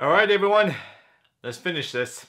Alright everyone, let's finish this.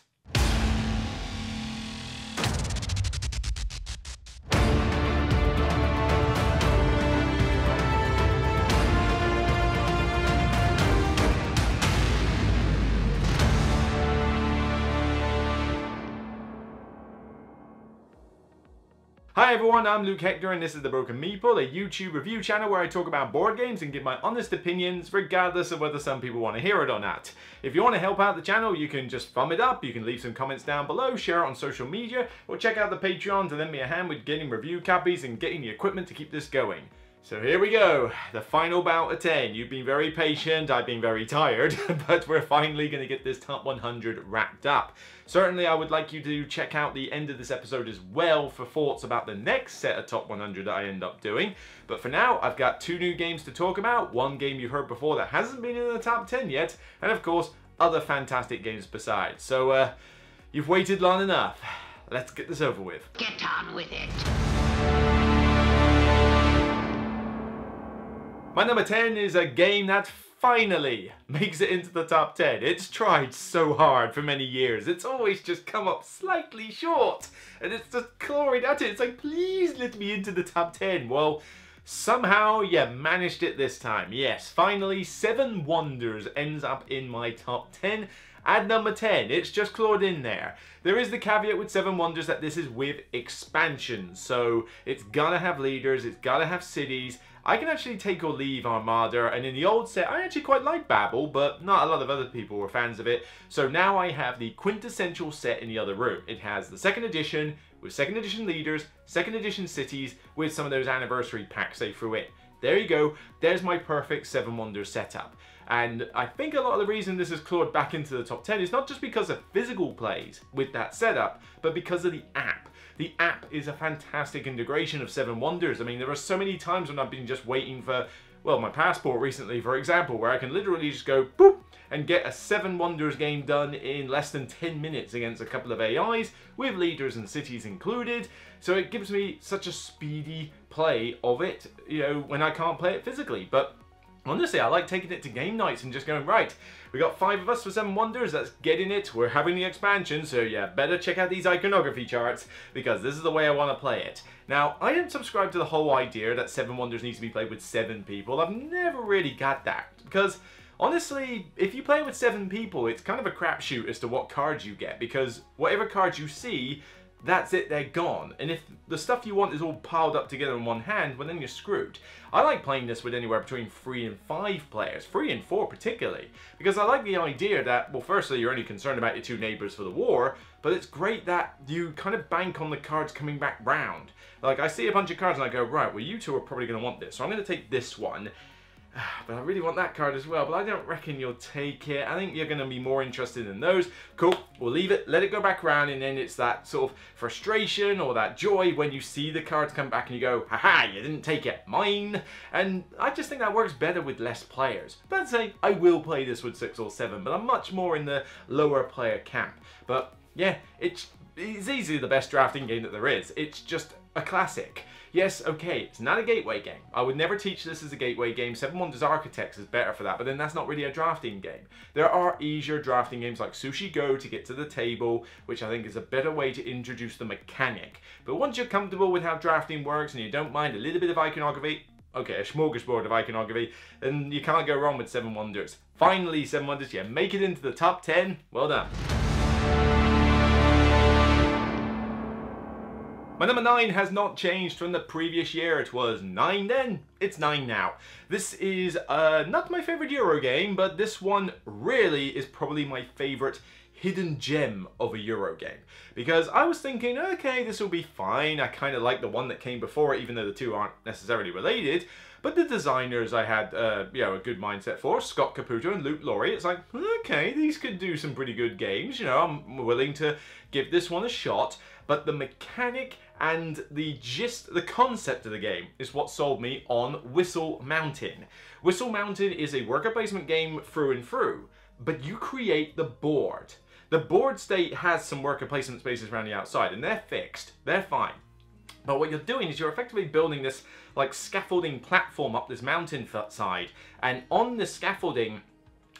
Hi everyone, I'm Luke Hector and this is the Broken Meeple, a YouTube review channel where I talk about board games and give my honest opinions regardless of whether some people want to hear it or not. If you want to help out the channel, you can just thumb it up, you can leave some comments down below, share it on social media, or check out the Patreon to lend me a hand with getting review copies and getting the equipment to keep this going. So here we go, the final bout of 10. You've been very patient, I've been very tired, but we're finally going to get this top 100 wrapped up. Certainly I would like you to check out the end of this episode as well for thoughts about the next set of top 100 that I end up doing. But for now, I've got 2 new games to talk about, one game you've heard before that hasn't been in the top 10 yet, and of course, other fantastic games besides. So, you've waited long enough. Let's get this over with. Get on with it. My number 10 is a game that finally makes it into the top 10. It's tried so hard for many years. It's always just come up slightly short. And it's just clawing at it. It's like, please let me into the top 10. Well, somehow you managed it this time. Yes, finally, 7 Wonders ends up in my top 10. At number 10, it's just clawed in there. There is the caveat with 7 Wonders that this is with expansions. So it's gotta have leaders, it's gotta have cities. I can actually take or leave Armada, and in the old set I actually quite like Babel, but not a lot of other people were fans of it. So now I have the quintessential set in the other room. It has the 2nd edition, with 2nd edition leaders, 2nd edition cities, with some of those anniversary packs they threw in. There you go, there's my perfect 7 Wonders setup. And I think a lot of the reason this has clawed back into the top 10 is not just because of physical plays with that setup, but because of the app. The app is a fantastic integration of 7 Wonders. I mean, there are so many times when I've been just waiting for, well, my passport recently, for example, where I can literally just go, boop, and get a 7 Wonders game done in less than 10 minutes against a couple of AIs, with leaders and cities included. So it gives me such a speedy play of it, you know, when I can't play it physically. But honestly, I like taking it to game nights and just going, right, we got 5 of us for 7 Wonders, let's get in it, we're having the expansion, so yeah, better check out these iconography charts, because this is the way I want to play it. Now, I don't subscribe to the whole idea that 7 Wonders needs to be played with 7 people. I've never really got that, because honestly, if you play with 7 people, it's kind of a crapshoot as to what cards you get, because whatever cards you see, that's it, they're gone. And if the stuff you want is all piled up together in one hand, well then you're screwed. I like playing this with anywhere between 3 and 5 players, 3 and 4 particularly, because I like the idea that, well, firstly, you're only concerned about your 2 neighbors for the war, but it's great that you kind of bank on the cards coming back round. Like, I see a bunch of cards and I go, right, well, you 2 are probably going to want this, so I'm going to take this one. But I really want that card as well, but I don't reckon you'll take it. I think you're going to be more interested in those. Cool, we'll leave it, let it go back around, and then it's that sort of frustration or that joy when you see the cards come back and you go, haha, you didn't take it, mine. And I just think that works better with less players. But I'd say I will play this with 6 or 7, but I'm much more in the lower player camp. But yeah, it's easily the best drafting game that there is. It's just a classic. Yes, okay, it's not a gateway game. I would never teach this as a gateway game. 7 Wonders Architects is better for that, but then that's not really a drafting game. There are easier drafting games like Sushi Go to get to the table, which I think is a better way to introduce the mechanic. But once you're comfortable with how drafting works and you don't mind a little bit of iconography, okay, a smorgasbord of iconography, then you can't go wrong with 7 Wonders. Finally, 7 Wonders, yeah, make it into the top 10. Well done. My number 9 has not changed from the previous year. It was 9 then, it's 9 now. This is not my favorite Euro game, but this one really is probably my favorite hidden gem of a Euro game. Because I was thinking, okay, this will be fine. I kind of like the one that came before it, even though the 2 aren't necessarily related. But the designers I had, you know, a good mindset for, Scott Caputo and Luke Laurie, it's like, okay, these could do some pretty good games. You know, I'm willing to give this one a shot. But the mechanic and the gist, the concept of the game is what sold me on Whistle Mountain. Whistle Mountain is a worker placement game through and through, but you create the board. The board state has some worker placement spaces around the outside, and they're fixed, they're fine. But what you're doing is you're effectively building this like scaffolding platform up this mountain side, and on the scaffolding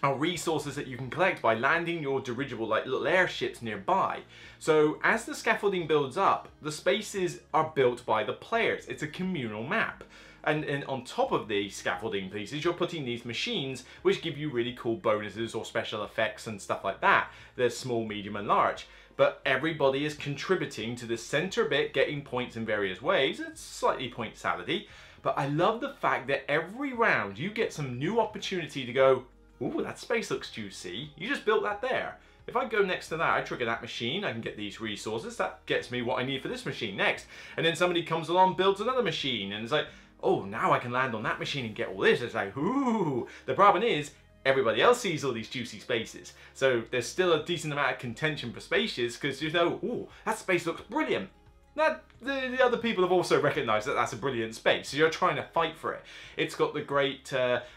are resources that you can collect by landing your dirigible like little airships nearby. So as the scaffolding builds up, the spaces are built by the players. It's a communal map. And on top of the scaffolding pieces, you're putting these machines which give you really cool bonuses or special effects and stuff like that. There's small, medium and large. But everybody is contributing to the center bit, getting points in various ways. It's slightly point salady. But I love the fact that every round you get some new opportunity to go, ooh, that space looks juicy. You just built that there. If I go next to that, I trigger that machine, I can get these resources. That gets me what I need for this machine next. And then somebody comes along, builds another machine, and it's like, oh, now I can land on that machine and get all this. It's like, ooh. The problem is, everybody else sees all these juicy spaces. So there's still a decent amount of contention for spaces because you know, ooh, that space looks brilliant. That the other people have also recognised that that's a brilliant space, so you're trying to fight for it. It's got the great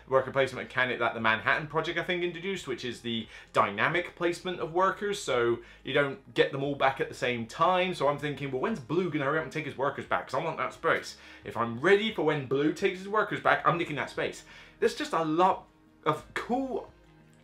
worker placement mechanic that the Manhattan Project, I think, introduced, which is the dynamic placement of workers, so you don't get them all back at the same time. So I'm thinking, well, when's Blue going to hurry up and take his workers back? Because I want that space. If I'm ready for when Blue takes his workers back, I'm nicking that space. There's just a lot of cool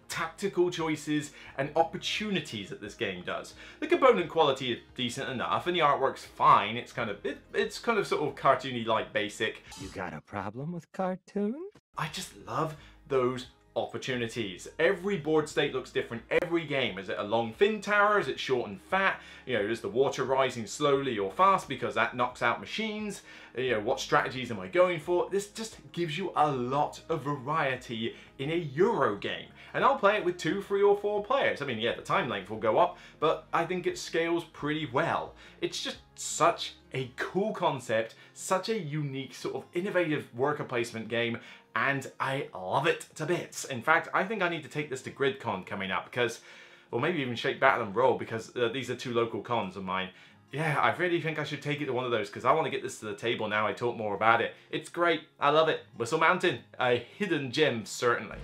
tactical choices and opportunities that this game does. The component quality is decent enough and the artwork's fine. It's kind of sort of cartoony like basic. You got a problem with cartoons? I just love those opportunities. Every board state looks different every game. Is it a long thin tower? Is it short and fat? You know, is the water rising slowly or fast because that knocks out machines? You know, what strategies am I going for? This just gives you a lot of variety in a Euro game. And I'll play it with 2, 3 or 4 players. I mean, yeah, the time length will go up, but I think it scales pretty well. It's just such a cool concept, such a unique sort of innovative worker placement game, and I love it to bits. In fact, I think I need to take this to GridCon coming up because, or maybe even Shake, Battle and Roll, because these are 2 local cons of mine. Yeah, I really think I should take it to one of those because I want to get this to the table now I talk more about it. It's great. I love it. Whistle Mountain, a hidden gem, certainly.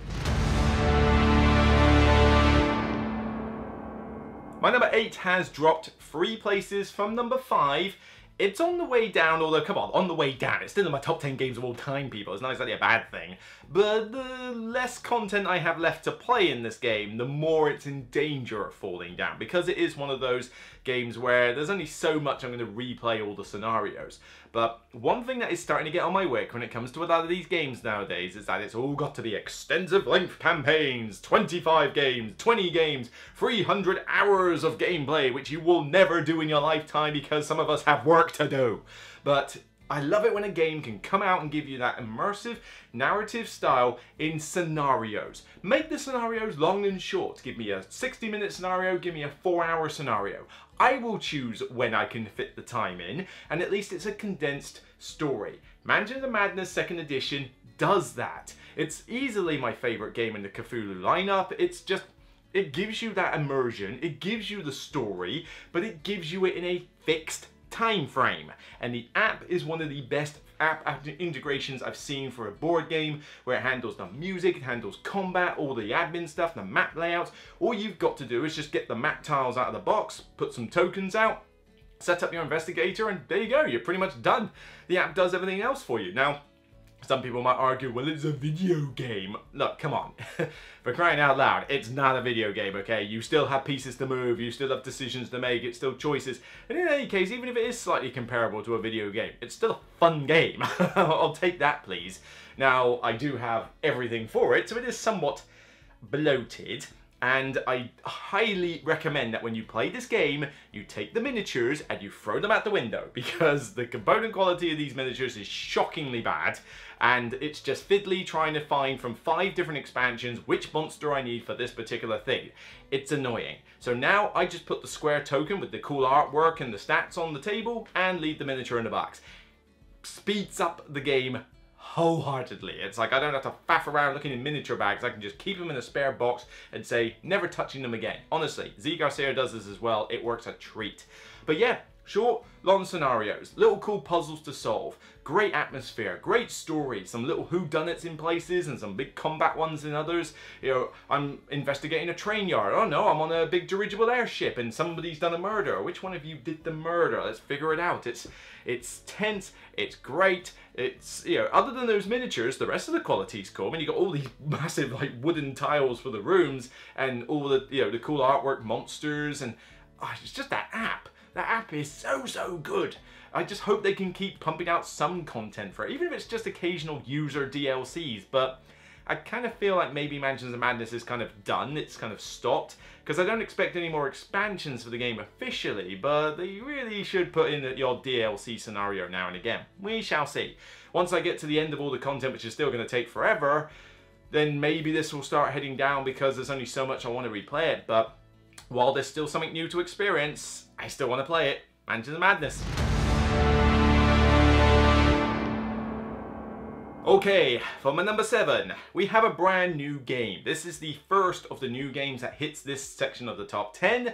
My number 8 has dropped 3 places from number 5. It's on the way down, although, come on the way down. It's still in my top 10 games of all time, people. It's not exactly a bad thing. But the less content I have left to play in this game, the more it's in danger of falling down. Because it is one of those games where there's only so much I'm going to replay all the scenarios. But one thing that is starting to get on my wick when it comes to a lot of these games nowadays is that it's all got to be extensive length campaigns, 25 games, 20 games, 300 hours of gameplay, which you will never do in your lifetime because some of us have work to do. But I love it when a game can come out and give you that immersive narrative style in scenarios. Make the scenarios long and short. Give me a 60-minute scenario, give me a 4-hour scenario. I will choose when I can fit the time in, and at least it's a condensed story. Mansion of the Madness 2nd Edition does that. It's easily my favourite game in the Cthulhu lineup. It's just, it gives you that immersion, it gives you the story, but it gives you it in a fixed time frame. And the app is one of the best app integrations I've seen for a board game, where it handles the music, it handles combat, all the admin stuff, the map layouts. All you've got to do is just get the map tiles out of the box, put some tokens out, set up your investigator, and there you go, you're pretty much done. The app does everything else for you. Now, some people might argue, well, it's a video game. Look, come on. For crying out loud, it's not a video game, okay? You still have pieces to move, you still have decisions to make, it's still choices. And in any case, even if it is slightly comparable to a video game, it's still a fun game. I'll take that, please. Now, I do have everything for it, so it is somewhat bloated. And I highly recommend that when you play this game, you take the miniatures and you throw them out the window, because the component quality of these miniatures is shockingly bad, and it's just fiddly trying to find from 5 different expansions which monster I need for this particular thing. It's annoying. So now I just put the square token with the cool artwork and the stats on the table and leave the miniature in the box. Speeds up the game wholeheartedly. It's like I don't have to faff around looking in miniature bags. I can just keep them in a spare box and say never touching them again. Honestly, Z Garcia does this as well. It works a treat. But yeah, Short, long scenarios, little cool puzzles to solve, great atmosphere, great story, some little whodunits in places and some big combat ones in others. You know, I'm investigating a train yard. Oh no, I'm on a big dirigible airship and somebody's done a murder. Which one of you did the murder? Let's figure it out. It's tense, it's great, it's, you know, other than those miniatures, the rest of the quality's cool. I mean, you got all these massive, like, wooden tiles for the rooms and all the, you know, the cool artwork, monsters, and it's just that app. That app is so good. I just hope they can keep pumping out some content for it, even if it's just occasional user DLCs, but I kind of feel like maybe Mansions of Madness is kind of done, it's kind of stopped, because I don't expect any more expansions for the game officially, but they really should put in your DLC scenario now and again. We shall see. Once I get to the end of all the content, which is still going to take forever, then maybe this will start heading down because there's only so much I want to replay it, but while there's still something new to experience, I still want to play it. Mansions of Madness. Okay, for my number 7, we have a brand new game. This is the first of the new games that hits this section of the top 10,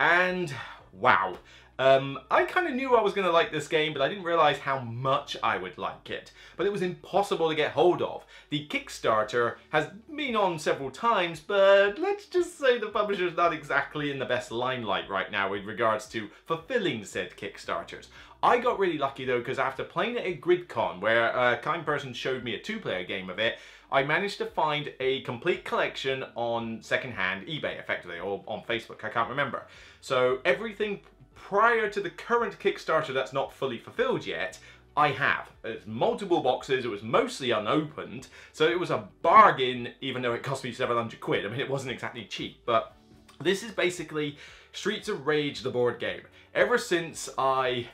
and wow. I kind of knew I was going to like this game, but I didn't realize how much I would like it. But it was impossible to get hold of. The Kickstarter has been on several times, but let's just say the publisher's not exactly in the best limelight right now with regards to fulfilling said Kickstarters. I got really lucky though, because after playing it at GridCon, where a kind person showed me a 2-player game of it, I managed to find a complete collection on secondhand eBay, effectively, or on Facebook, I can't remember. So everything prior to the current Kickstarter that's not fully fulfilled yet, I have. It's multiple boxes, it was mostly unopened, so it was a bargain even though it cost me several hundred quid. I mean, it wasn't exactly cheap, but this is basically Streets of Rage, the board game. Ever since I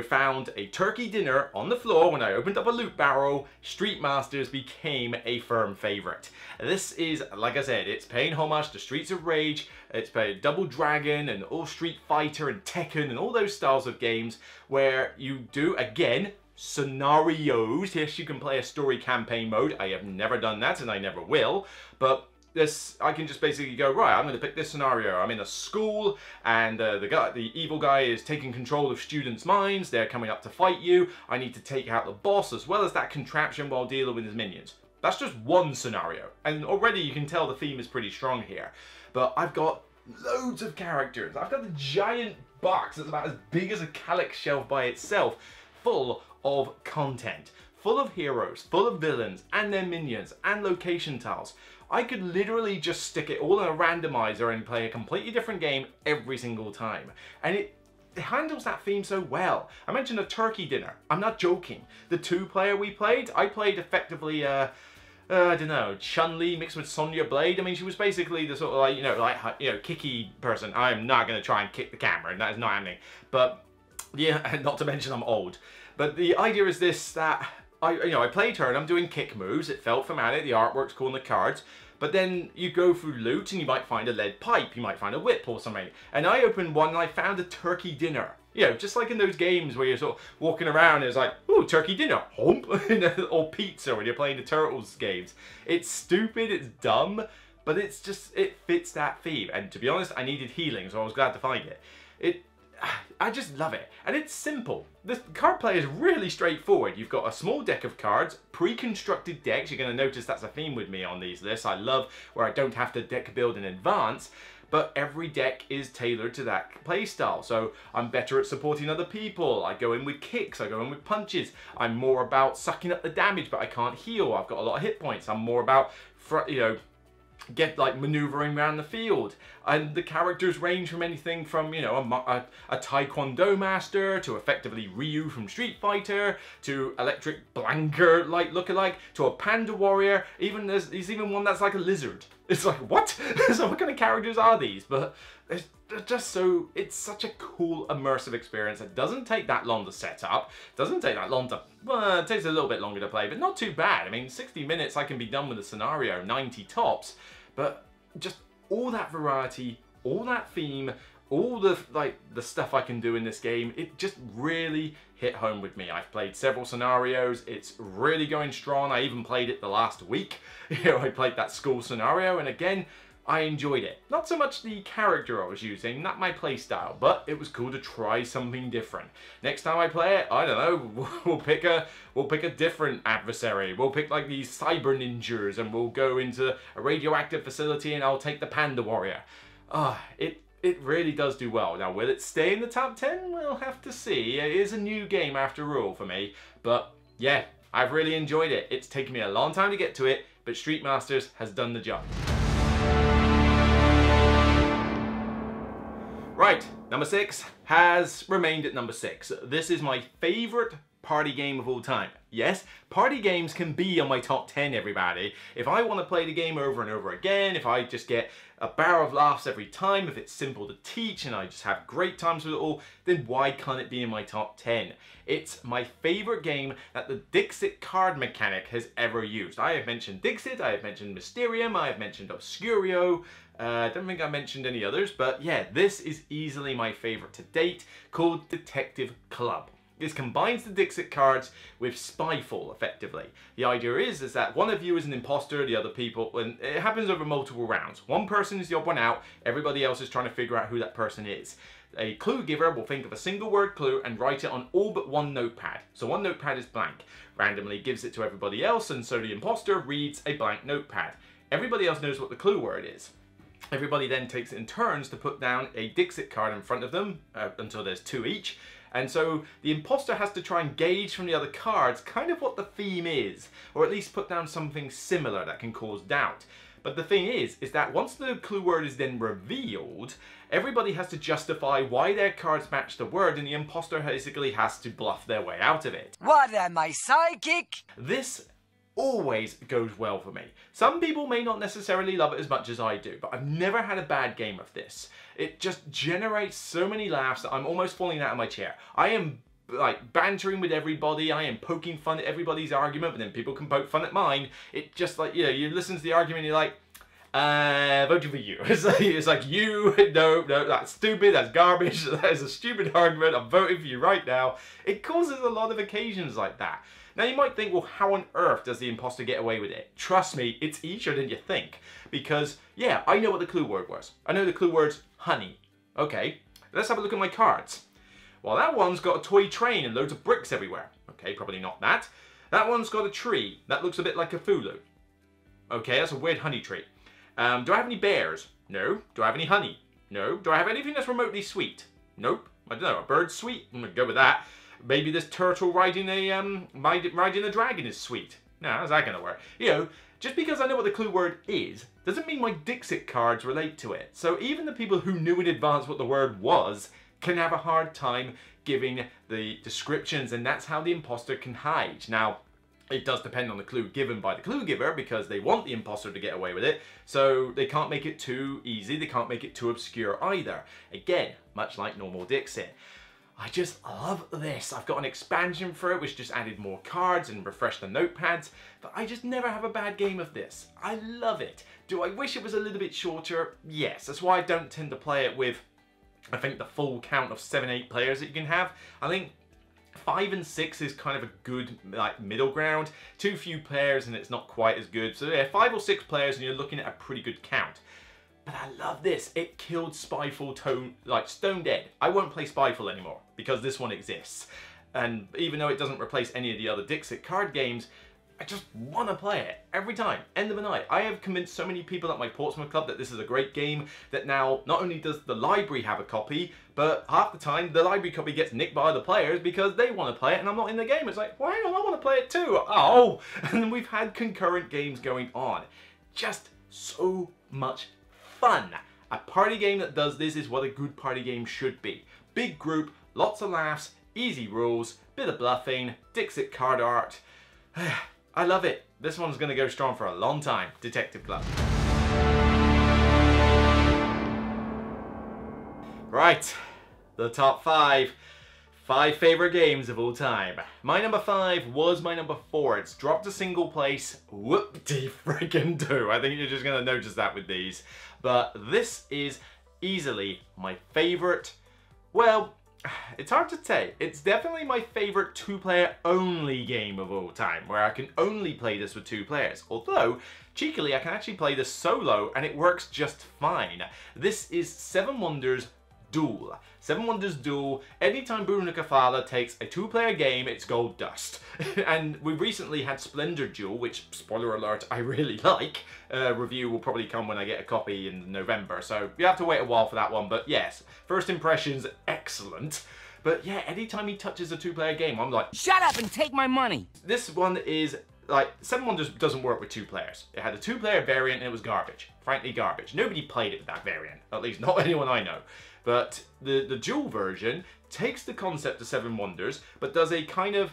found a turkey dinner on the floor when I opened up a loot barrel, Street Masters became a firm favourite. This is, like I said, it's paying homage to Streets of Rage, it's paying Double Dragon and all Street Fighter and Tekken and all those styles of games where you do, again, scenarios. Yes, you can play a story campaign mode. I have never done that and I never will, but I can just basically go, right, I'm going to pick this scenario. I'm in a school and the evil guy is taking control of students' minds. They're coming up to fight you. I need to take out the boss as well as that contraption while dealing with his minions. That's just one scenario. And already you can tell the theme is pretty strong here. But I've got loads of characters. I've got the giant box that's about as big as a Calyx shelf by itself, full of content. Full of heroes, full of villains, and their minions, and location tiles. I could literally just stick it all in a randomizer and play a completely different game every single time. And it handles that theme so well. I mentioned a turkey dinner. I'm not joking. The 2-player we played, I played effectively, I don't know, Chun-Li mixed with Sonya Blade. I mean, she was basically the sort of like, kicky person. I'm not going to try and kick the camera, and that is not happening. But, yeah, not to mention I'm old. But the idea is this, that I played her and I'm doing kick moves. It felt thematic, the artwork's cool on the cards. But then you go through loot and you might find a lead pipe, you might find a whip or something. And I opened one and I found a turkey dinner. You know, just like in those games where you're sort of walking around and it's like, ooh, turkey dinner, hump, or pizza when you're playing the Turtles games. It's stupid, it's dumb, but it's just, it fits that theme. And to be honest, I needed healing, so I was glad to find it. I just love it. And it's simple. The card play is really straightforward. You've got a small deck of cards, pre-constructed decks. You're going to notice that's a theme with me on these lists. I love where I don't have to deck build in advance, but every deck is tailored to that play style. So I'm better at supporting other people. I go in with kicks, I go in with punches. I'm more about sucking up the damage, but I can't heal. I've got a lot of hit points. I'm more about, maneuvering around the field, and the characters range from anything from a taekwondo master to effectively Ryu from Street Fighter to Electric Blanker like lookalike to a panda warrior. Even there's even one that's like a lizard. It's like, what? So what kind of characters are these? But it's such a cool immersive experience. It doesn't take that long to set up, doesn't take that long to, well, it takes a little bit longer to play, but not too bad. I mean, 60 minutes I can be done with a scenario, 90 tops, but just all that variety, all that theme, all the stuff I can do in this game, it just really hit home with me. I've played several scenarios, it's really going strong. I even played it the last week. I played that school scenario, and again, I enjoyed it. Not so much the character I was using, not my playstyle, but it was cool to try something different. Next time I play it, I don't know, we'll pick a different adversary. We'll pick like these cyber ninjas and we'll go into a radioactive facility and I'll take the Panda Warrior. It really does do well. Now, will it stay in the top 10? We'll have to see. It is a new game after all for me, but yeah, I've really enjoyed it. It's taken me a long time to get to it, but Street Masters has done the job. Right, number 6 has remained at number 6. This is my favourite party game of all time. Yes, party games can be on my top 10, everybody. If I want to play the game over and over again, if I just get a barrel of laughs every time, if it's simple to teach and I just have great times with it all, then why can't it be in my top 10? It's my favourite game that the Dixit card mechanic has ever used. I have mentioned Dixit, I have mentioned Mysterium, I have mentioned Obscurio. I don't think I mentioned any others, but yeah, this is easily my favourite to date, called Detective Club. This combines the Dixit cards with Spyfall, effectively. The idea is that one of you is an imposter, the other people, and it happens over multiple rounds. One person is the odd one out, everybody else is trying to figure out who that person is. A clue giver will think of a single word clue and write it on all but one notepad. So one notepad is blank. Randomly gives it to everybody else, and so the imposter reads a blank notepad. Everybody else knows what the clue word is. Everybody then takes it in turns to put down a Dixit card in front of them, until there's 2 each. And so the imposter has to try and gauge from the other cards kind of what the theme is, or at least put down something similar that can cause doubt. But the thing is that once the clue word is then revealed, everybody has to justify why their cards match the word, and the imposter basically has to bluff their way out of it. What am I, psychic? This always goes well for me. Some people may not necessarily love it as much as I do, but I've never had a bad game of this. It just generates so many laughs that I'm almost falling out of my chair. I am like bantering with everybody, I am poking fun at everybody's argument, but then people can poke fun at mine. It just like, you know, you listen to the argument and you're like, voting for you. It's like you, no, that's stupid, that's garbage, that is a stupid argument, I'm voting for you right now. It causes a lot of occasions like that. Now you might think, well, how on earth does the imposter get away with it? Trust me, it's easier than you think. Because, yeah, I know what the clue word was. I know the clue word's honey. Okay, let's have a look at my cards. Well, that one's got a toy train and loads of bricks everywhere. Okay, probably not that. That one's got a tree. That looks a bit like a Cthulhu. Okay, that's a weird honey tree. Do I have any bears? No. Do I have any honey? No. Do I have anything that's remotely sweet? Nope. I don't know, a bird's sweet? I'm gonna go with that. Maybe this turtle riding a dragon is sweet. No, how's that gonna work? You know, just because I know what the clue word is, doesn't mean my Dixit cards relate to it. So even the people who knew in advance what the word was can have a hard time giving the descriptions, and that's how the imposter can hide. Now, it does depend on the clue given by the clue giver, because they want the imposter to get away with it, so they can't make it too easy, they can't make it too obscure either. Again, much like normal Dixit. I just love this. I've got an expansion for it which just added more cards and refreshed the notepads, but I just never have a bad game of this. I love it. Do I wish it was a little bit shorter? Yes, that's why I don't tend to play it with, I think, the full count of 7-8 players that you can have. I think 5 and 6 is kind of a good like middle ground. Too few players and it's not quite as good. So yeah, 5 or 6 players and you're looking at a pretty good count. But I love this. It killed Spyfall stone dead. I won't play Spyfall anymore because this one exists. And even though it doesn't replace any of the other Dixit card games, I just want to play it every time. End of the night. I have convinced so many people at my Portsmouth club that this is a great game that now not only does the library have a copy, but half the time the library copy gets nicked by other players because they want to play it and I'm not in the game. It's like, well, hang on, I want to play it too. Oh, and we've had concurrent games going on. Just so much fun. A party game that does this is what a good party game should be. Big group, lots of laughs, easy rules, bit of bluffing, Dixit card art. I love it. This one's going to go strong for a long time. Detective Club. Right, the top 5. 5 favourite games of all time. My number 5 was my number 4. It's dropped a single place. Whoop-de-frickin-do. I think you're just going to notice that with these. But this is easily my favourite. Well, It's hard to say. It's definitely my favorite two-player only game of all time, where I can only play this with 2 players. Although, cheekily, I can actually play this solo, and it works just fine. This is Seven Wonders Duel. Seven Wonders Duel, anytime Bruno Cathala takes a 2-player game, it's gold dust. And we recently had Splendor Duel, which, spoiler alert, I really like. Review will probably come when I get a copy in November, so you have to wait a while for that one. But yes, first impressions, excellent. But yeah, anytime he touches a 2-player game, I'm like, Shut up and take my money! this one is, like, Seven Wonders doesn't work with 2 players. It had a 2-player variant and it was garbage. Frankly, garbage. Nobody played it with that variant, at least not anyone I know. But the dual version takes the concept of Seven Wonders, but does a kind of,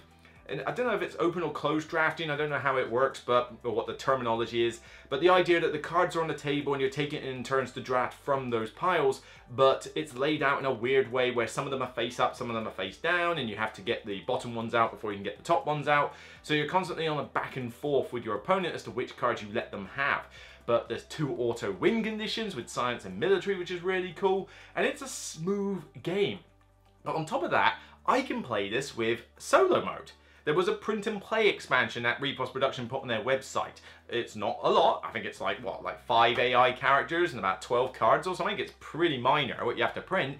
and I don't know if it's open or closed drafting, I don't know how it works, but, or what the terminology is, but the idea that the cards are on the table and you're taking it in turns to draft from those piles, but it's laid out in a weird way where some of them are face up, some of them are face down, and you have to get the bottom ones out before you can get the top ones out. So you're constantly on a back and forth with your opponent as to which cards you let them have. But there's 2 auto win conditions with science and military, which is really cool, and it's a smooth game. But on top of that, I can play this with solo mode. There was a print and play expansion that Repos Production put on their website. It's not a lot. I think it's like, what, like 5 AI characters and about 12 cards or something. It's pretty minor what you have to print.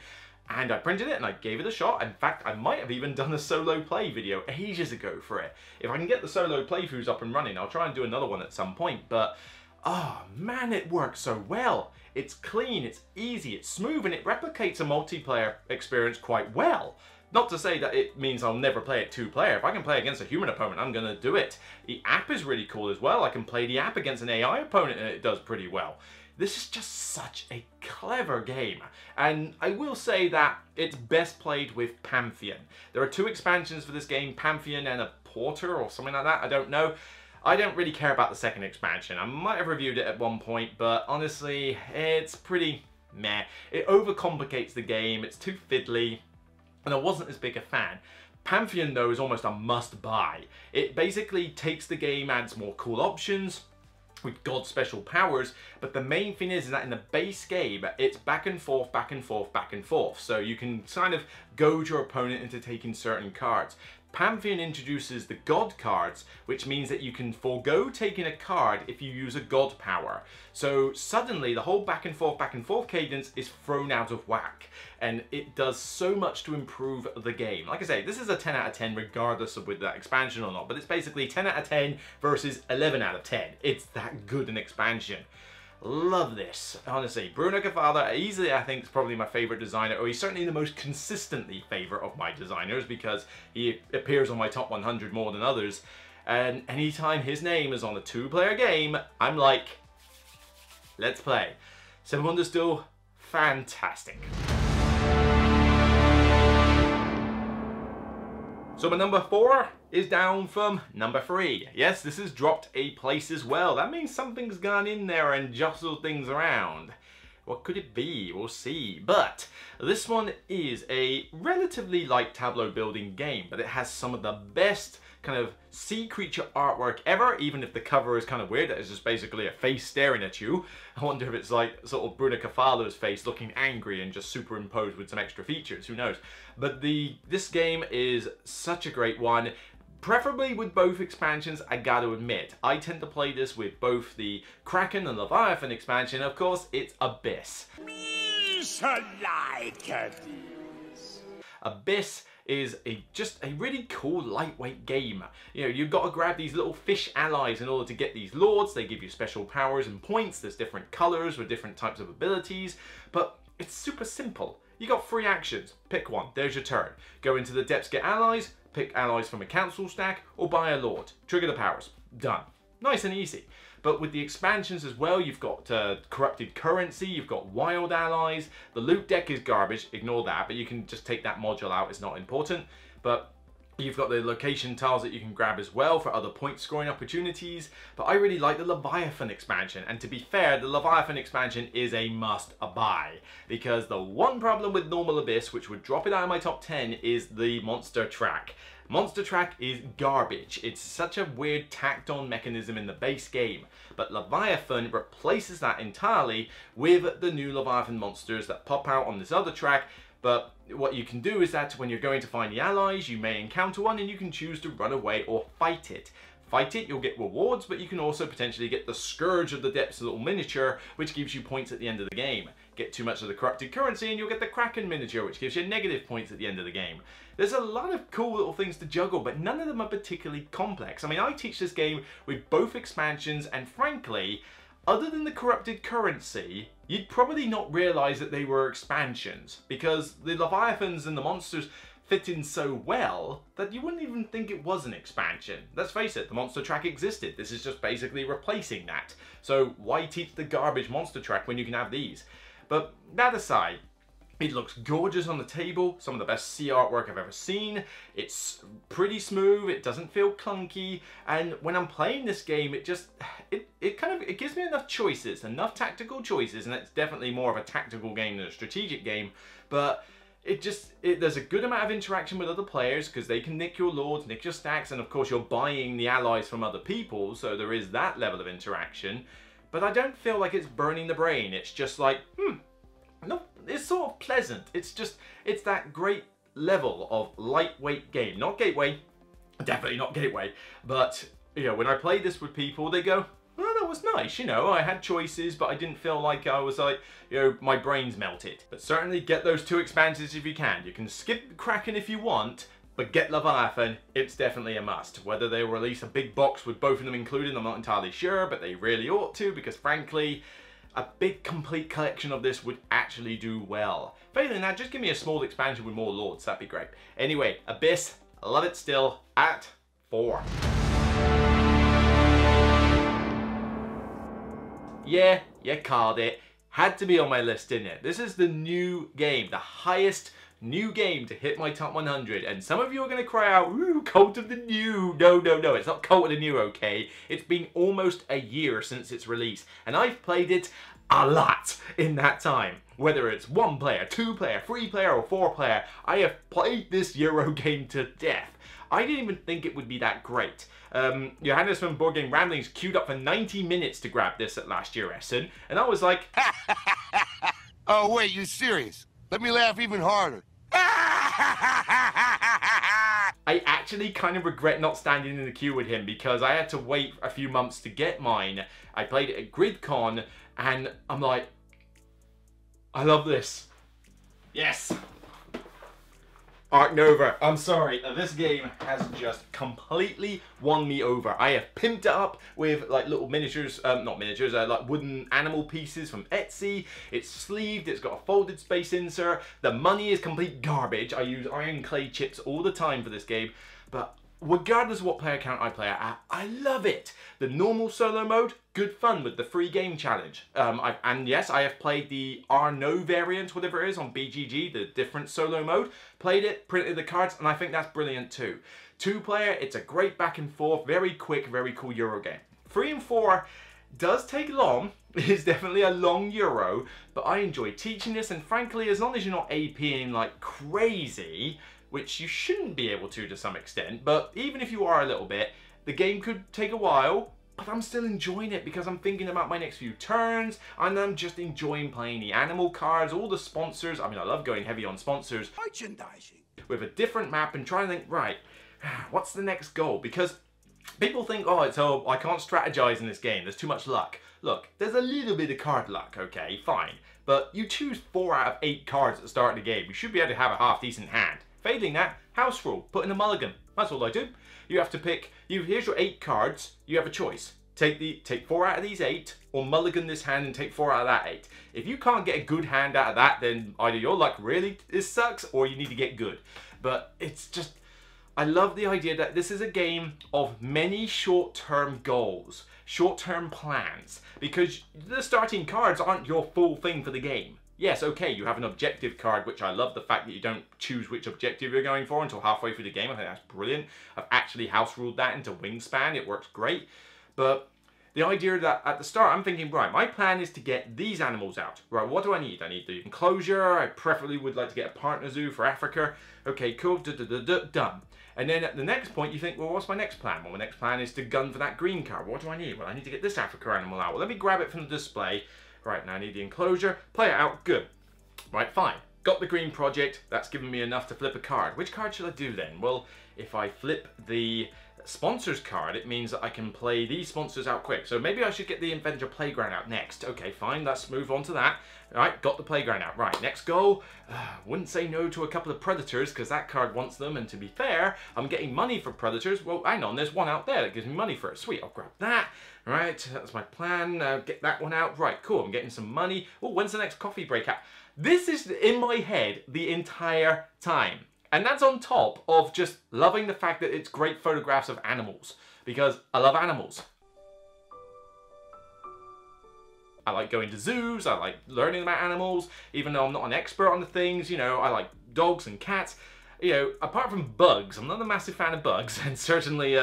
And I printed it and I gave it a shot. In fact, I might have even done a solo play video ages ago for it. If I can get the solo playthroughs up and running, I'll try and do another one at some point. But oh man, it works so well. It's clean, it's easy, it's smooth, and it replicates a multiplayer experience quite well. Not to say that it means I'll never play it 2-player. If I can play against a human opponent, I'm going to do it. The app is really cool as well. I can play the app against an AI opponent and it does pretty well. This is just such a clever game. And I will say that it's best played with Pantheon. There are 2 expansions for this game, Pantheon and a Porter or something like that, I don't know. I don't really care about the second expansion. I might have reviewed it at one point, but honestly, it's pretty meh. It overcomplicates the game, it's too fiddly, and I wasn't as big a fan. Pantheon, though, is almost a must-buy. It basically takes the game, adds more cool options, with God's special powers, but the main thing is that in the base game, it's back and forth, back and forth, back and forth. So you can kind of goad your opponent into taking certain cards. Pantheon introduces the God cards, which means that you can forego taking a card if you use a God power. So suddenly the whole back and forth cadence is thrown out of whack. And it does so much to improve the game. Like I say, this is a 10 out of 10 regardless of with that expansion or not, but it's basically 10 out of 10 versus 11 out of 10. It's that good an expansion. Love this, honestly. Bruno Cathala, easily I think is probably my favorite designer, or he's certainly the most consistently favorite of my designers because he appears on my top 100 more than others. And anytime his name is on a 2-player game, I'm like, let's play. Seven Wonders Duel, fantastic. So my number 4 is down from number 3. Yes, this has dropped a place as well. That means something's gone in there and jostled things around. What could it be? We'll see. But this one is a relatively light tableau building game, but it has some of the best kind of sea creature artwork ever, even if the cover is kind of weird. It's just basically a face staring at you. I wonder if it's like sort of Bruno Cathala's face looking angry and just superimposed with some extra features, who knows. But this game is such a great one. Preferably with both expansions, I gotta admit. I tend to play this with both the Kraken and Leviathan expansion. Of course, it's Abyss. Abyss is just a really cool lightweight game. You know, you've got to grab these little fish allies in order to get these lords. They give you special powers and points. There's different colors with different types of abilities, but it's super simple. You got 3 actions. Pick one. There's your turn. Go into the depths, get allies, pick allies from a council stack, or buy a lord. Trigger the powers. Done. Nice and easy. But with the expansions as well, you've got corrupted currency, you've got wild allies. The loot deck is garbage, ignore that, but you can just take that module out, it's not important. But you've got the location tiles that you can grab as well for other point scoring opportunities. But I really like the Leviathan expansion, and to be fair, the Leviathan expansion is a must-buy. Because the one problem with normal Abyss, which would drop it out of my top 10, is the monster track. Monster track is garbage. It's such a weird tacked on mechanism in the base game, but Leviathan replaces that entirely with the new Leviathan monsters that pop out on this other track, But what you can do is that when you're going to find the allies, you may encounter one and you can choose to run away or fight it. Fight it, you'll get rewards, but you can also potentially get the Scourge of the Depths little miniature, which gives you points at the end of the game. Get too much of the corrupted currency and you'll get the Kraken miniature, which gives you negative points at the end of the game. There's a lot of cool little things to juggle, but none of them are particularly complex. I mean, I teach this game with both expansions, and frankly, other than the corrupted currency, you'd probably not realize that they were expansions, because the Leviathans and the monsters fit in so well that you wouldn't even think it was an expansion. Let's face it, the monster track existed. This is just basically replacing that. So why teach the garbage monster track when you can have these? But that aside, it looks gorgeous on the table, some of the best C artwork I've ever seen. It's pretty smooth, it doesn't feel clunky, and when I'm playing this game, it gives me enough choices, enough tactical choices, and it's definitely more of a tactical game than a strategic game, but there's a good amount of interaction with other players because they can nick your lords, nick your stacks, and of course you're buying the allies from other people, so there is that level of interaction. But I don't feel like it's burning the brain. It's just like, no, it's sort of pleasant. It's that great level of lightweight game. Not Gateway, definitely not Gateway, but you know, when I play this with people, they go, oh, that was nice, you know, I had choices, but I didn't feel like I was like, you know, my brains melted. But certainly get those two expansions if you can. You can skip Kraken if you want, but get Leviathan, it's definitely a must. Whether they release a big box with both of them included, I'm not entirely sure, but they really ought to, because frankly, a big complete collection of this would actually do well. Failing that, just give me a small expansion with more lords, that'd be great. Anyway, Abyss, I love it still, at 4. Yeah, you called it. Had to be on my list, didn't it? This is the new game, the highest new game to hit my top 100. And some of you are going to cry out, ooh, Cult of the New. No, it's not Cult of the New, okay? It's been almost a year since its release. And I've played it a lot in that time. Whether it's 1 player, 2 player, 3 player, or 4 player, I have played this Euro game to death. I didn't even think it would be that great. Johannes from Board Game Ramblings queued up for 90 minutes to grab this at last year Essen, and I was like... Oh, wait, you serious? Let me laugh even harder. I actually kind of regret not standing in the queue with him because I had to wait a few months to get mine. I played it at GridCon, and I'm like, I love this. Yes. Arc Nova, I'm sorry, this game has just completely won me over. I have pimped it up with like little miniatures, not miniatures, like wooden animal pieces from Etsy. It's sleeved, it's got a folded space insert. The money is complete garbage. I use iron clay chips all the time for this game, but regardless of what player count I play at, I love it. The normal solo mode, good fun with the free game challenge. And yes, I have played the Arno variant, whatever it is, on BGG, the different solo mode. Played it, printed the cards, and I think that's brilliant too. 2 player, it's a great back and forth, very quick, very cool Euro game. 3 and 4 does take long. It's definitely a long Euro, but I enjoy teaching this, and frankly, as long as you're not APing like crazy, which you shouldn't be able to some extent, but even if you are a little bit, the game could take a while, but I'm still enjoying it because I'm thinking about my next few turns, and I'm just enjoying playing the animal cards, all the sponsors. I mean, I love going heavy on sponsors. Merchandising. With a different map and trying to think, right, what's the next goal? Because people think, oh, I can't strategize in this game, there's too much luck. Look, there's a little bit of card luck, okay, fine. But you choose 4 out of 8 cards at the start of the game. You should be able to have a half-decent hand. Failing that, house rule, put in a mulligan. That's all I do. You have to pick, here's your 8 cards, you have a choice. Take 4 out of these 8, or mulligan this hand and take 4 out of that 8. If you can't get a good hand out of that, then either your luck really sucks, or you need to get good. But it's just, I love the idea that this is a game of many short-term goals, short-term plans, because the starting cards aren't your full thing for the game. Yes, okay, you have an objective card, which I love the fact that you don't choose which objective you're going for until halfway through the game. I think that's brilliant. I've actually house ruled that into Wingspan. It works great. But the idea that at the start, I'm thinking, right, my plan is to get these animals out. Right, what do I need? I need the enclosure. I preferably would like to get a partner zoo for Africa. Okay, cool, done. And then at the next point, you think, well, what's my next plan? Well, my next plan is to gun for that green card. What do I need? Well, I need to get this Africa animal out. Well, let me grab it from the display. Right, now I need the enclosure. Play it out. Good. Right, fine. got the green project, that's given me enough to flip a card. Which card should I do then? Well, if I flip the sponsors card, it means that I can play these sponsors out quick. So maybe I should get the Avenger Playground out next. Okay, fine, let's move on to that. Alright, got the Playground out. Right, next goal. Wouldn't say no to a couple of Predators, because that card wants them, and to be fair, I'm getting money for Predators. Well, hang on, there's one out there that gives me money for it. Sweet, I'll grab that. Right, that's my plan. Get that one out. Right, cool, I'm getting some money. Oh, when's the next coffee break out? This is in my head the entire time. And that's on top of just loving the fact that it's great photographs of animals. Because I love animals. I like going to zoos, I like learning about animals, even though I'm not an expert on the things, you know, I like dogs and cats. You know, apart from bugs, I'm not a massive fan of bugs, and certainly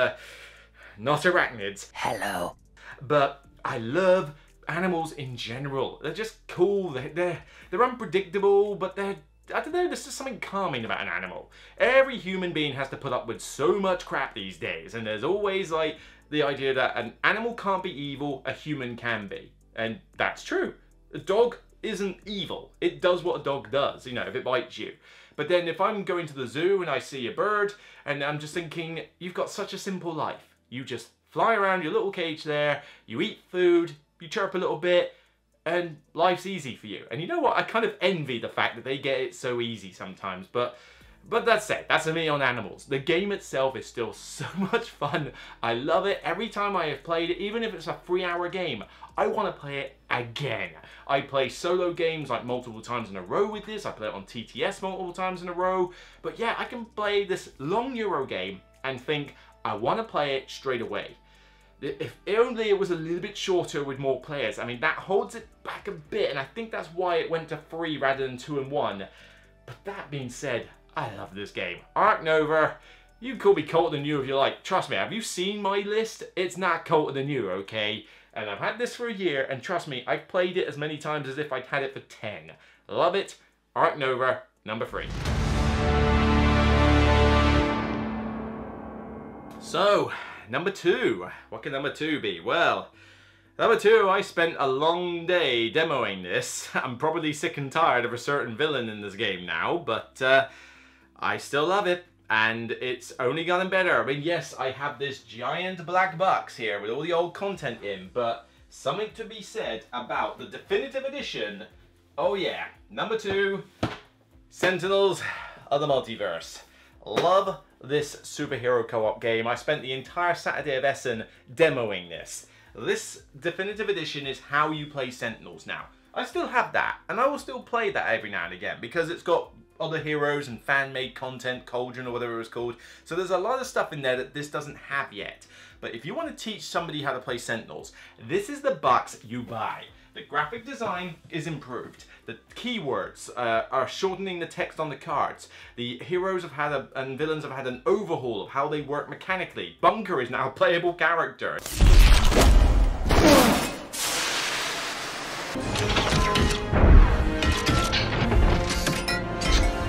not arachnids. Hello. But I love animals in general. They're just cool, they're unpredictable, but they're, I don't know, there's just something calming about an animal. Every human being has to put up with so much crap these days, and there's always like the idea that an animal can't be evil, a human can be. And that's true. A dog isn't evil. It does what a dog does, you know, if it bites you. But then if I'm going to the zoo and I see a bird, and I'm just thinking, you've got such a simple life. You just fly around your little cage there, you eat food, you chirp a little bit, and life's easy for you. And you know what? I kind of envy the fact that they get it so easy sometimes, but that's it. That's me on animals. The game itself is still so much fun. I love it. Every time I have played it, even if it's a 3-hour game, I want to play it again. I play solo games like multiple times in a row with this. I play it on TTS multiple times in a row. But yeah, I can play this long Euro game and think, I want to play it straight away. If only it was a little bit shorter with more players. I mean, that holds it back a bit, and I think that's why it went to 3 rather than 2 and 1. But that being said, I love this game. Ark Nova, you can call me colder than you if you like. Trust me, have you seen my list? It's not colder than you, okay? And I've had this for a year, and trust me, I've played it as many times as if I'd had it for 10. Love it. Ark Nova, number 3. So, number 2. What can number 2 be? Well, number 2, I spent a long day demoing this. I'm probably sick and tired of a certain villain in this game now, but I still love it. And it's only gotten better. I mean, yes, I have this giant black box here with all the old content in, but something to be said about the definitive edition. Oh yeah, number 2, Sentinels of the Multiverse. Love this superhero co-op game. I spent the entire Saturday of Essen demoing this. This definitive edition is how you play Sentinels now. I still have that, and I will still play that every now and again, because it's got other heroes and fan-made content, Cauldron or whatever it was called. So there's a lot of stuff in there that this doesn't have yet. But if you want to teach somebody how to play Sentinels, this is the box you buy. The graphic design is improved. The keywords are shortening the text on the cards. The heroes have had and villains have had an overhaul of how they work mechanically. Bunker is now a playable character.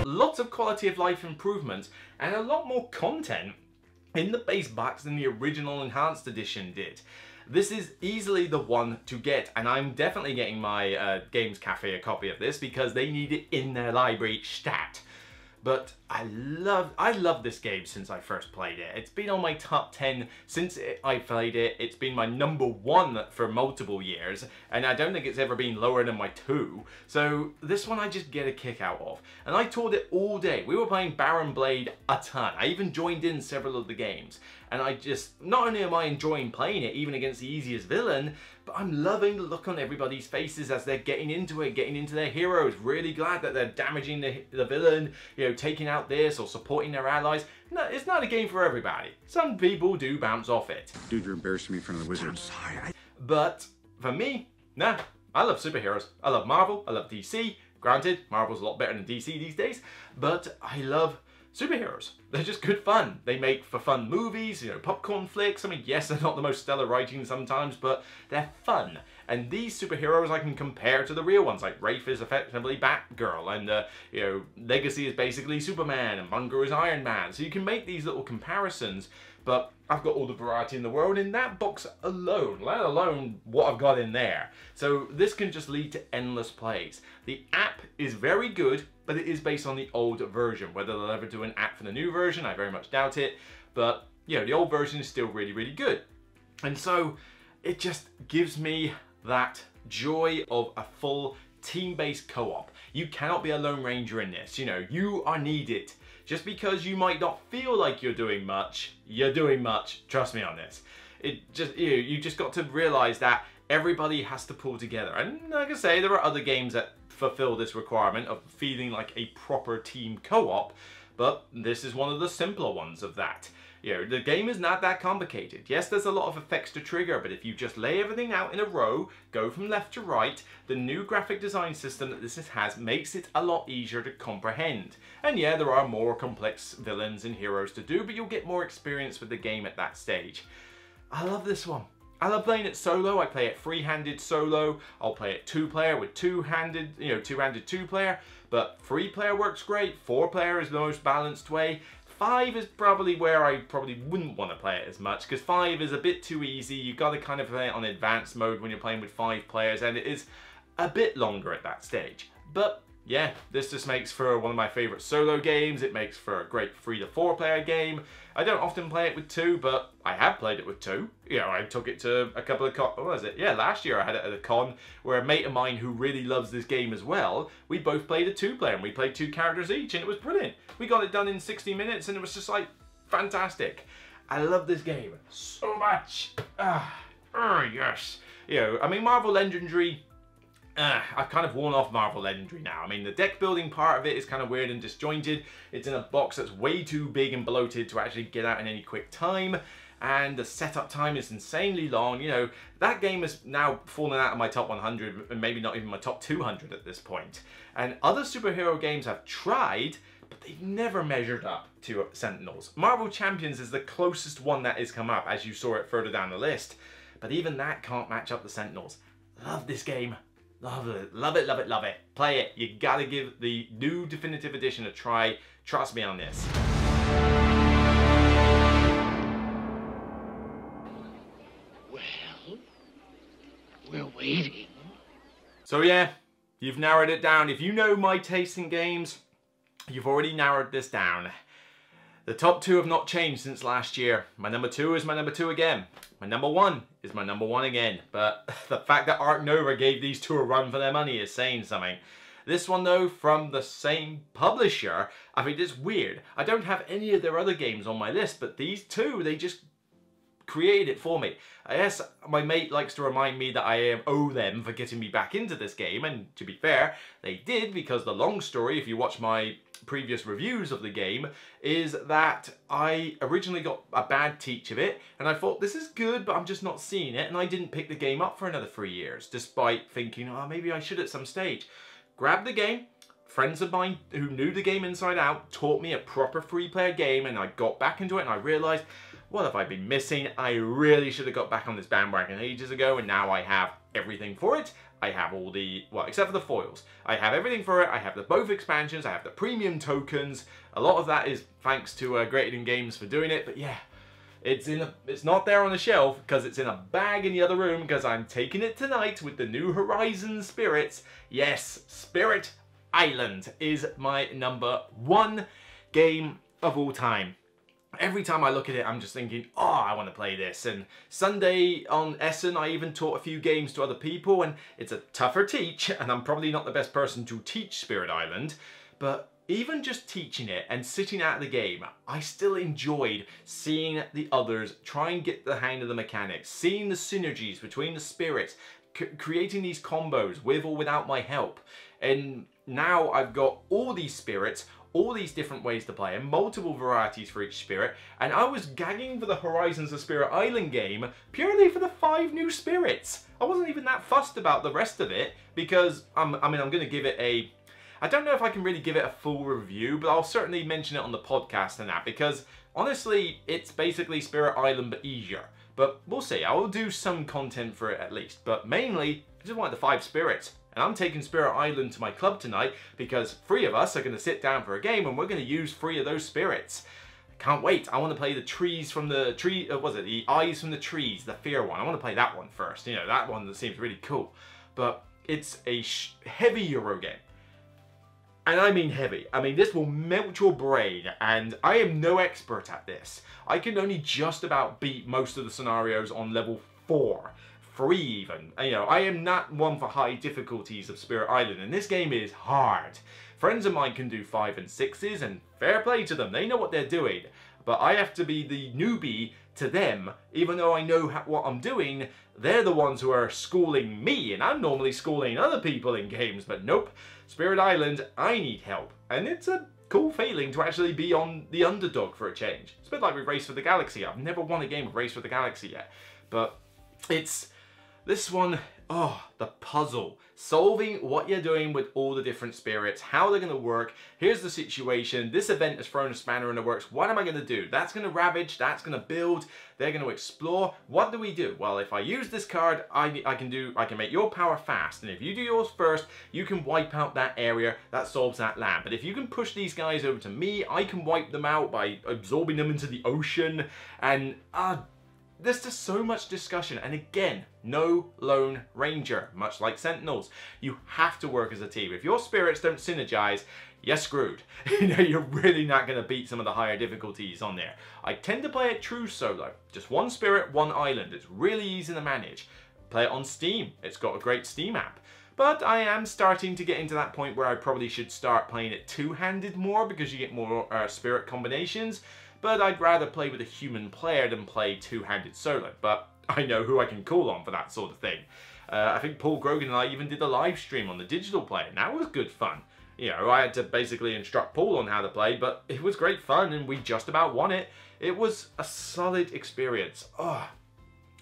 Lots of quality of life improvements and a lot more content in the base box than the original enhanced edition did. This is easily the one to get, and I'm definitely getting my Games Cafe a copy of this because they need it in their library stat. But I love this game since I first played it. It's been on my top 10 since I played it. It's been my number 1 for multiple years, and I don't think it's ever been lower than my 2. So this one I just get a kick out of. And I toured it all day. We were playing Baron Blade a ton. I even joined in several of the games. And I just, not only am I enjoying playing it, even against the easiest villain, but I'm loving the look on everybody's faces as they're getting into it, getting into their heroes. Really glad that they're damaging the villain, you know, taking out this or supporting their allies. No, it's not a game for everybody. Some people do bounce off it. Dude, you're embarrassing me in front of the wizards. I'm sorry. But for me, nah, I love superheroes. I love Marvel, I love DC. Granted, Marvel's a lot better than DC these days, but I love superheroes. They're just good fun. They make for fun movies, you know, popcorn flicks. I mean, yes, they're not the most stellar writing sometimes, but they're fun. And these superheroes I can compare to the real ones, like Rafe is effectively Batgirl, and you know, Legacy is basically Superman, and Munger is Iron Man. So you can make these little comparisons, but I've got all the variety in the world in that box alone, let alone what I've got in there. So this can just lead to endless plays. The app is very good, but it is based on the old version. Whether they'll ever do an app for the new version, I very much doubt it. But, you know, the old version is still really, really good. And so it just gives me that joy of a full team-based co-op. You cannot be a Lone Ranger in this. You know, you are needed. Just because you might not feel like you're doing much, you're doing much. Trust me on this. It just, you just got to realize that everybody has to pull together. And like I say, there are other games that fulfill this requirement of feeling like a proper team co-op, but this is one of the simpler ones of that. You know, the game is not that complicated. Yes, there's a lot of effects to trigger, but if you just lay everything out in a row, go from left to right, the new graphic design system that this has makes it a lot easier to comprehend. And yeah, there are more complex villains and heroes to do, but you'll get more experience with the game at that stage. I love this one. I love playing it solo. I play it free-handed solo. I'll play it two-player with two-handed, you know, two-handed two-player. But three-player works great. Four-player is the most balanced way. 5 is probably where I probably wouldn't want to play it as much, because 5 is a bit too easy. You've got to kind of play it on advanced mode when you're playing with 5 players, and it is a bit longer at that stage. But yeah, this just makes for one of my favorite solo games. It makes for a great 3 to 4 player game. I don't often play it with 2, but I have played it with 2. You know, I took it to a couple of what was it? Yeah, last year I had it at a con where a mate of mine who really loves this game as well, we both played a 2-player and we played 2 characters each, and it was brilliant. We got it done in 60 minutes and it was just like fantastic. I love this game so much. Yes. You know, I mean, Marvel Legendary, I've kind of worn off Marvel Legendary now. I mean, the deck building part of it is kind of weird and disjointed. It's in a box that's way too big and bloated to actually get out in any quick time. And the setup time is insanely long. You know, that game has now fallen out of my top 100 and maybe not even my top 200 at this point. And other superhero games I've tried, but they've never measured up to Sentinels. Marvel Champions is the closest one that has come up, as you saw it further down the list. But even that can't match up the Sentinels. Love this game. Love it, love it, love it, love it. Play it. You gotta give the new Definitive Edition a try. Trust me on this. Well, we're waiting. So yeah, you've narrowed it down. If you know my taste in games, you've already narrowed this down. The top 2 have not changed since last year. My number 2 is my number 2 again. My number 1 is my number 1 again. But the fact that Ark Nova gave these 2 a run for their money is saying something. This one though, from the same publisher, I mean, it's weird. I don't have any of their other games on my list, but these 2, they just created it for me. I guess my mate likes to remind me that I owe them for getting me back into this game, and to be fair, they did, because the long story, if you watch my previous reviews of the game, is that I originally got a bad teach of it, and I thought, this is good, but I'm just not seeing it, and I didn't pick the game up for another 3 years, despite thinking, oh, maybe I should at some stage. Grabbed the game, friends of mine who knew the game inside out taught me a proper 3-player game, and I got back into it, and I realised, what have I been missing? I really should have got back on this bandwagon ages ago, and now I have everything for it. I have all the, well, except for the foils. I have everything for it. I have the both expansions. I have the premium tokens. A lot of that is thanks to Greater Than Games for doing it, but yeah. It's not there on the shelf because it's in a bag in the other room because I'm taking it tonight with the New Horizons Spirits. Yes, Spirit Island is my number 1 game of all time. Every time I look at it, I'm just thinking, oh, I want to play this. And Sunday on Essen, I even taught a few games to other people, and it's a tougher teach, and I'm probably not the best person to teach Spirit Island, but even just teaching it and sitting out of the game, I still enjoyed seeing the others try and get the hang of the mechanics, seeing the synergies between the spirits, creating these combos with or without my help. And now I've got all these spirits, all these different ways to play, and multiple varieties for each spirit, and I was gagging for the Horizons of Spirit Island game purely for the 5 new spirits. I wasn't even that fussed about the rest of it, because I'm going to give it a, I don't know if I can really give it a full review, but I'll certainly mention it on the podcast and that, because honestly, it's basically Spirit Island but easier. but we'll see. I will do some content for it at least, but mainly I just want the 5 spirits. And I'm taking Spirit Island to my club tonight because 3 of us are going to sit down for a game and we're going to use 3 of those spirits. Can't wait. I want to play the trees from the tree, was it the eyes from the trees, the fear one. I want to play that one first. You know, that one that seems really cool. But it's a heavy Euro game. And I mean heavy. I mean, this will melt your brain, and I am no expert at this. I can only just about beat most of the scenarios on level 4. 3 even. You know, I am not one for high difficulties of Spirit Island, and this game is hard. Friends of mine can do 5 and 6s, and fair play to them, they know what they're doing. But I have to be the newbie to them, even though I know what I'm doing. They're the ones who are schooling me, and I'm normally schooling other people in games, but nope. Spirit Island, I need help. And it's a cool feeling to actually be on the underdog for a change. It's a bit like with Race for the Galaxy. I've never won a game of Race for the Galaxy yet. But it's... this one, oh, the puzzle. Solving what you're doing with all the different spirits, how they're going to work. Here's the situation. This event has thrown a spanner in the works. What am I going to do? That's going to ravage. That's going to build. They're going to explore. What do we do? Well, if I use this card, I can make your power fast. And if you do yours first, you can wipe out that area. That solves that land. But if you can push these guys over to me, I can wipe them out by absorbing them into the ocean. And, there's just so much discussion, and again, no lone ranger, much like Sentinels. You have to work as a team. If your spirits don't synergize, you're screwed. You know, you're really not going to beat some of the higher difficulties on there. I tend to play it true solo. Just 1 spirit, 1 island. It's really easy to manage. Play it on Steam. It's got a great Steam app. But I am starting to get into that point where I probably should start playing it 2-handed more because you get more spirit combinations. But I'd rather play with a human player than play 2-handed solo. But I know who I can call on for that sort of thing. I think Paul Grogan and I even did a live stream on the digital play, and that was good fun. You know, I had to basically instruct Paul on how to play, but it was great fun, and we just about won it. It was a solid experience. Oh,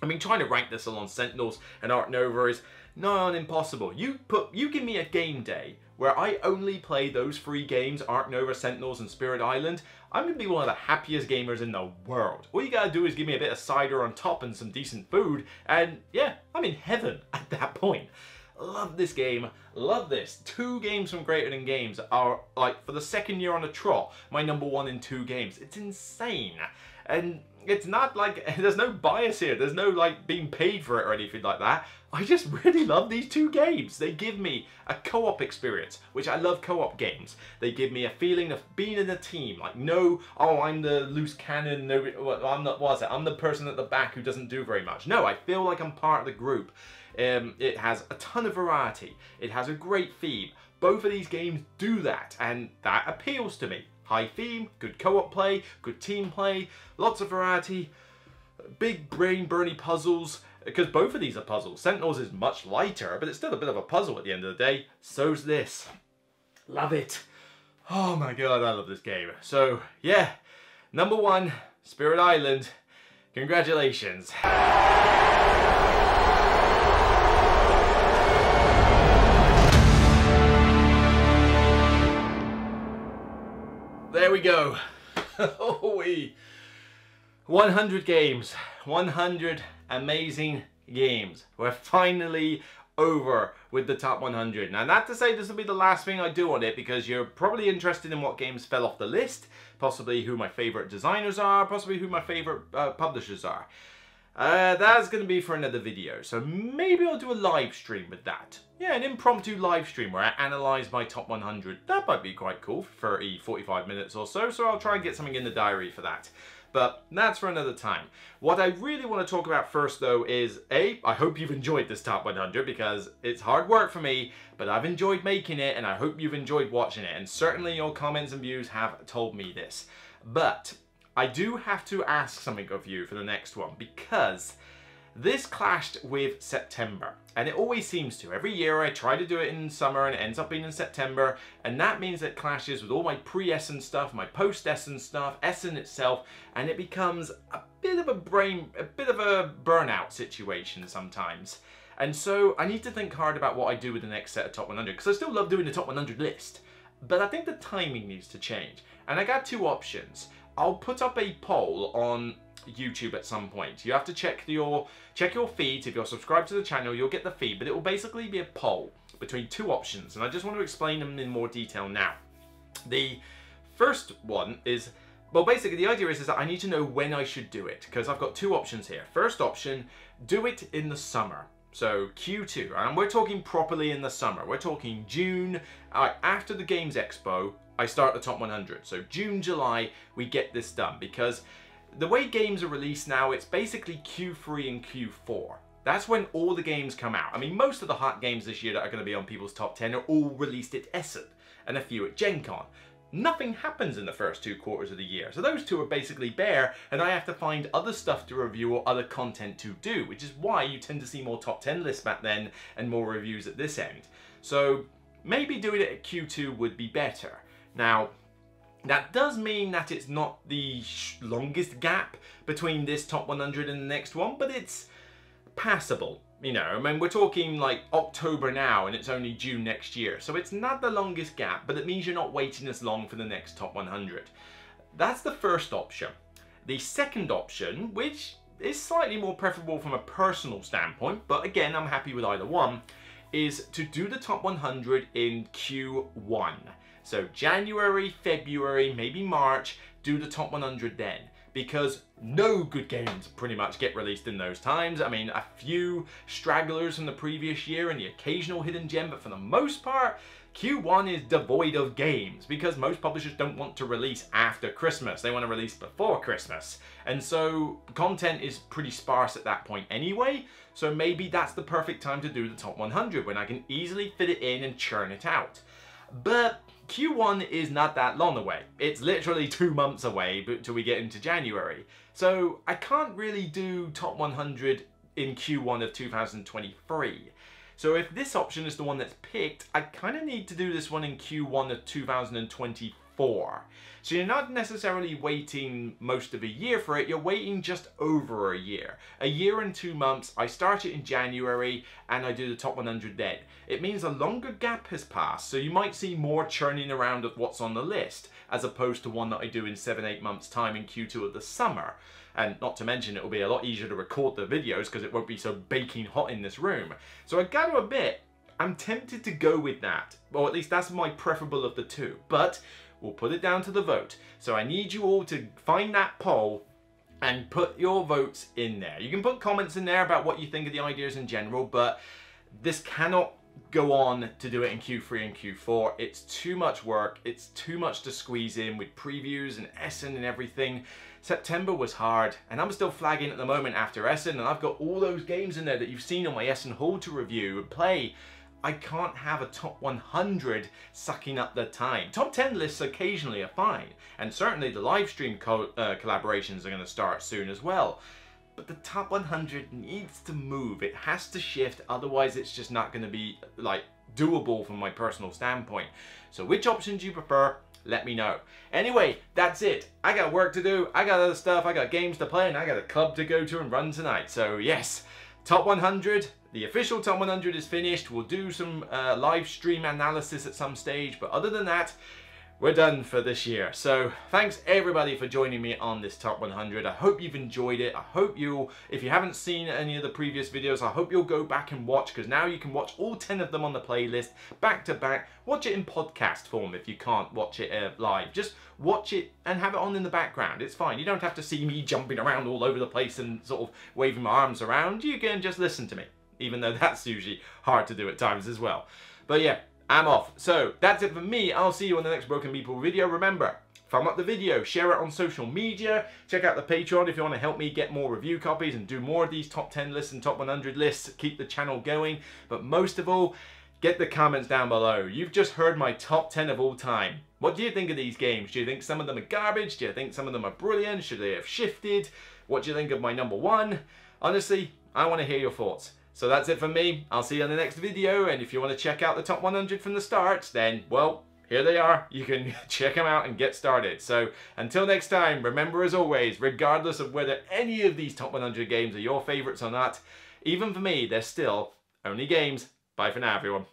I mean, trying to rank this along Sentinels and Ark Nova is not impossible. You give me a game day where I only play those 3 games, Ark Nova, Sentinels, and Spirit Island, I'm going to be one of the happiest gamers in the world. All you gotta do is give me a bit of cider on top and some decent food, and yeah, I'm in heaven at that point. Love this game, love this. 2 games from Greater Than Games are, like, for the 2nd year on the trot, my #1 in 2 games. It's insane. And it's not like, there's no bias here, there's no like being paid for it or anything like that. I just really love these 2 games. They give me a co-op experience, which I love co-op games. They give me a feeling of being in a team, like no, oh, I'm the loose cannon, no, I'm not, what is it? I'm the person at the back who doesn't do very much. No, I feel like I'm part of the group. It has a ton of variety. It has a great theme. Both of these games do that, and that appeals to me. High theme, good co-op play, good team play, lots of variety, big brain-burny puzzles, because both of these are puzzles. Sentinels is much lighter, but it's still a bit of a puzzle at the end of the day. So's this. Love it. Oh my god, I love this game. So, yeah, #1, Spirit Island. Congratulations. There we go. Oh, 100 games. 100 amazing games. We're finally over with the top 100. Now, not to say this will be the last thing I do on it, because you're probably interested in what games fell off the list, possibly who my favorite designers are, possibly who my favorite publishers are. That's going to be for another video, so maybe I'll do a live stream with that. Yeah, an impromptu live stream where I analyse my top 100. That might be quite cool, 30, 45 minutes or so, so I'll try and get something in the diary for that. But that's for another time. What I really want to talk about first, though, is I hope you've enjoyed this top 100, because it's hard work for me, but I've enjoyed making it, and I hope you've enjoyed watching it, and certainly your comments and views have told me this. But I do have to ask something of you for the next one, because this clashed with September, and it always seems to. Every year I try to do it in summer and it ends up being in September, and that means it clashes with all my pre-Essen stuff, my post-Essen stuff, Essen itself, and it becomes a bit of a burnout situation sometimes. And so I need to think hard about what I do with the next set of top 100, because I still love doing the top 100 list, but I think the timing needs to change. And I got 2 options. I'll put up a poll on YouTube at some point. You have to check your feeds. If you're subscribed to the channel, you'll get the feed, but it will basically be a poll between two options, and I just want to explain them in more detail now. The first one is, well, basically the idea is that I need to know when I should do it, because I've got two options here. First option, do it in the summer. So Q2, and we're talking properly in the summer. We're talking June, after the Games Expo, I start the top 100. So June, July, we get this done, because the way games are released now, it's basically Q3 and Q4. That's when all the games come out. I mean, most of the hot games this year that are going to be on people's top 10 are all released at Essen, and a few at Gen Con. Nothing happens in the first 2 quarters of the year, so those two are basically bare, and I have to find other stuff to review or other content to do, which is why you tend to see more top 10 lists back then and more reviews at this end. So maybe doing it at Q2 would be better. Now, that does mean that it's not the longest gap between this top 100 and the next one, but it's passable. You know, I mean, we're talking like October now and it's only June next year. So it's not the longest gap, but it means you're not waiting as long for the next top 100. That's the first option. The second option, which is slightly more preferable from a personal standpoint, but again, I'm happy with either one, is to do the top 100 in Q1. So January, February, maybe March, do the top 100 then. Because no good games pretty much get released in those times. I mean, a few stragglers from the previous year and the occasional hidden gem, but for the most part, Q1 is devoid of games because most publishers don't want to release after Christmas. They want to release before Christmas. And so content is pretty sparse at that point anyway. So maybe that's the perfect time to do the top 100 when I can easily fit it in and churn it out. But Q1 is not that long away. It's literally 2 months away till we get into January. So I can't really do top 100 in Q1 of 2023. So if this option is the one that's picked, I kind of need to do this one in Q1 of 2024. So you're not necessarily waiting most of a year for it, you're waiting just over a year. A year and 2 months, I start it in January and I do the top 100 then. It means a longer gap has passed, so you might see more churning around of what's on the list, as opposed to one that I do in 7-8 months time in Q2 of the summer. And not to mention, it'll be a lot easier to record the videos because it won't be so baking hot in this room. So I gotta admit, I'm tempted to go with that. Or at least that's my preferable of the two. But we'll put it down to the vote. So I need you all to find that poll and put your votes in there. You can put comments in there about what you think of the ideas in general, but this cannot go on to do it in Q3 and Q4. It's too much work. It's too much to squeeze in with previews and Essen and everything. September was hard, and I'm still flagging at the moment after Essen, and I've got all those games in there that you've seen on my Essen haul to review and play. I can't have a top 100 sucking up the time. Top 10 lists occasionally are fine, and certainly the live stream collaborations are going to start soon as well. But the top 100 needs to move. It has to shift, otherwise it's just not going to be like doable from my personal standpoint. So which option do you prefer? Let me know. Anyway, that's it. I got work to do, I got other stuff, I got games to play, and I got a club to go to and run tonight. So yes, top 100, the official top 100 is finished. We'll do some live stream analysis at some stage, but other than that, we're done for this year. So thanks everybody for joining me on this top 100. I hope you've enjoyed it. I hope you'll, if you haven't seen any of the previous videos, I hope you'll go back and watch, because now you can watch all 10 of them on the playlist back to back. Watch it in podcast form if you can't watch it live. Just watch it and have it on in the background. It's fine. You don't have to see me jumping around all over the place and sort of waving my arms around. You can just listen to me, even though that's usually hard to do at times as well. But yeah, I'm off. So that's it for me. I'll see you on the next Broken Meeple video. Remember, thumb up the video, share it on social media, check out the Patreon if you want to help me get more review copies and do more of these top 10 lists and top 100 lists. Keep the channel going. But most of all, get the comments down below. You've just heard my top 10 of all time. What do you think of these games? Do you think some of them are garbage? Do you think some of them are brilliant? Should they have shifted? What do you think of my number one? Honestly, I want to hear your thoughts. So that's it from me. I'll see you on the next video, and if you want to check out the top 100 from the start, then, well, here they are. You can check them out and get started. So until next time, remember as always, regardless of whether any of these top 100 games are your favorites or not, even for me, they're still only games. Bye for now, everyone.